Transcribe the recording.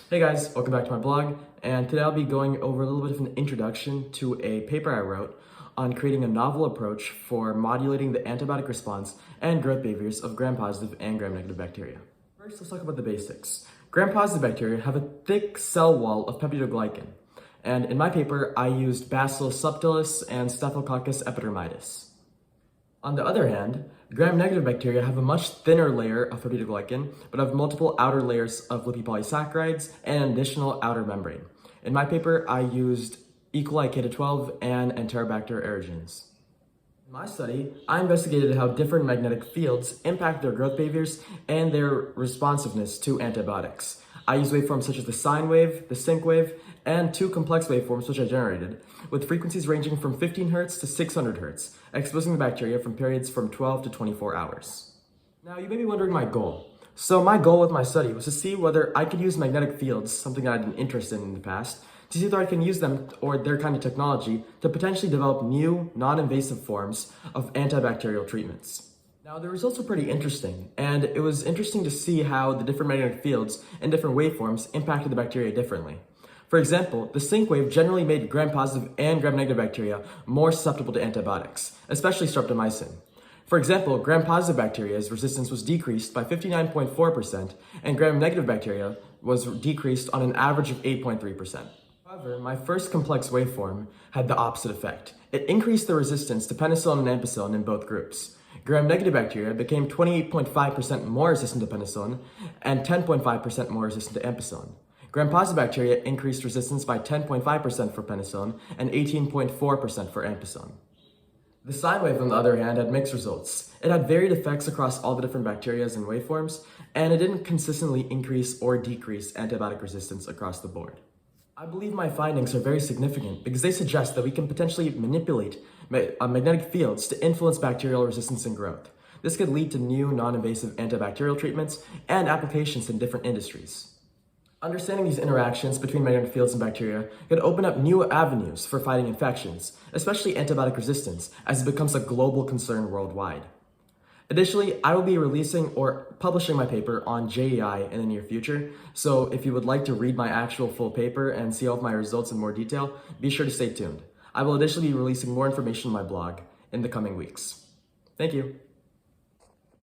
Hey guys, welcome back to my blog, and today I'll be going over a little bit of an introduction to a paper I wrote on creating a novel approach for modulating the antibiotic response and growth behaviors of gram-positive and gram-negative bacteria. First, let's talk about the basics. Gram-positive bacteria have a thick cell wall of peptidoglycan, and in my paper, I used Bacillus subtilis and Staphylococcus epidermidis. On the other hand, gram-negative bacteria have a much thinner layer of peptidoglycan, but have multiple outer layers of lipopolysaccharides and an additional outer membrane. In my paper, I used E. coli K-12 and Enterobacter aerogenes. In my study, I investigated how different magnetic fields impact their growth behaviors and their responsiveness to antibiotics. I used waveforms such as the sine wave, the sync wave, and two complex waveforms which I generated, with frequencies ranging from 15 Hz to 600 Hz, exposing the bacteria from periods from 12 to 24 hours. Now, you may be wondering my goal. So my goal with my study was to see whether I could use magnetic fields, something I'd been interested in the past, to see whether I can use them or their kind of technology to potentially develop new, non-invasive forms of antibacterial treatments. Now, the results were pretty interesting, and it was interesting to see how the different magnetic fields and different waveforms impacted the bacteria differently. For example, the sync wave generally made gram-positive and gram-negative bacteria more susceptible to antibiotics, especially streptomycin. For example, gram-positive bacteria's resistance was decreased by 59.4%, and gram-negative bacteria was decreased on an average of 8.3%. However, my first complex waveform had the opposite effect. It increased the resistance to penicillin and ampicillin in both groups. Gram-negative bacteria became 28.5% more resistant to penicillin and 10.5% more resistant to ampicillin. Gram-positive bacteria increased resistance by 10.5% for penicillin and 18.4% for ampicillin. The sine wave, on the other hand, had mixed results. It had varied effects across all the different bacteria and waveforms, and it didn't consistently increase or decrease antibiotic resistance across the board. I believe my findings are very significant because they suggest that we can potentially manipulate magnetic fields to influence bacterial resistance and growth. This could lead to new non-invasive antibacterial treatments and applications in different industries. Understanding these interactions between magnetic fields and bacteria could open up new avenues for fighting infections, especially antibiotic resistance, as it becomes a global concern worldwide. Additionally, I will be releasing or publishing my paper on JEI in the near future, so if you would like to read my actual full paper and see all of my results in more detail, be sure to stay tuned. I will additionally be releasing more information on my blog in the coming weeks. Thank you.